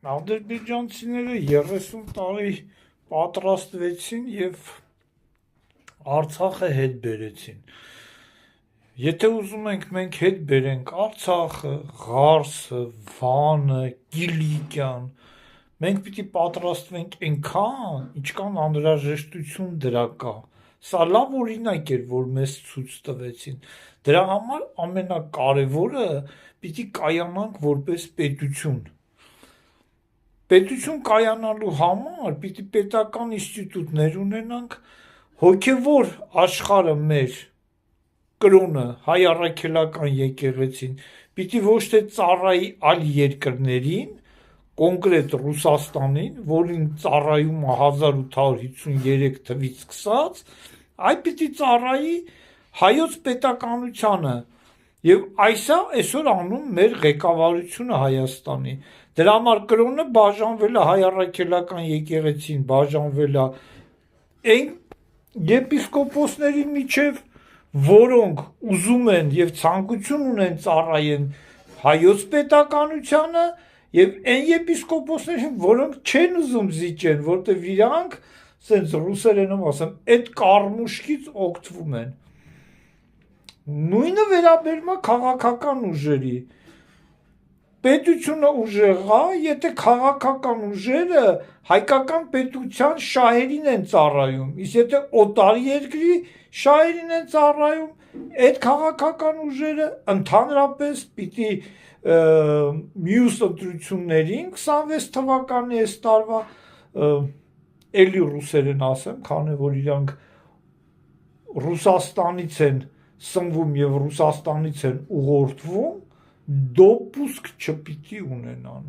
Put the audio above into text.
Ադրբեջանցիները 30 տարի պատրաստվեցին և Արցախը հետ բերեցին։ Եթե ուզում ենք մենք հետ բերենք Արցախը, Ղարսը, Վանը, Կիլիկյան, մենք պիտի պատրաստվենք այնքան, ինչքան անհրաժեշտություն դրա կա։ Սա լավ օրինակ էր, որ մեզ ցույց տվեցին։ Դրա համար ամենակարևորը պիտի կայանանք որպես պետություն։ Պետություն կայանալու համար պիտի պետական ինստիտուտներ ունենանք, հոգևոր աշխարհը մեր կրոնը, հայ առաքելական եկեղեցին, պիտի ոչ թե ծառայի այլ երկրներին, կոնկրետ Ռուսաստանին, որին ծառայում է 1853 թվից սկսած, այլ պիտի ծառայի հայոց պետականությանը, և այսօր անում մեր ղեկավարությունը Հայաստանի։ Դրա համար կրոնը բաժանվել է հայ առաքելական եկեղեցին, բաժանվել է այն եպիսկոպոսների միջև, որոնք ուզում են և ցանկություն ունեն ծառայեն հայոց պետականությանը, և այն եպիսկոպոսներին, որոնք չեն ուզում զիջեն, որտև իրանք, սենց ռուսերենում ասեմ, այդ կառմուշկից օգտվում են։ Նույնը վերաբերում է քաղաքական ուժերի։ Պետությունը ուժեղ է, եթե քաղաքական ուժերը հայկական պետության շահերին են ծառայում, իսկ եթե օտար երկրի շահերին են ծառայում, այդ քաղաքական ուժերը ընդհանրապես պիտի մյուս ընտրություններին 26 թվականի այս տարվա էլի ռուսերեն ասեմ, քանի որ իրանք Ռուսաստանից են սնվում և Ռուսաստանից են ուղղորդվում, դոպուսկ չպիտի ունենան։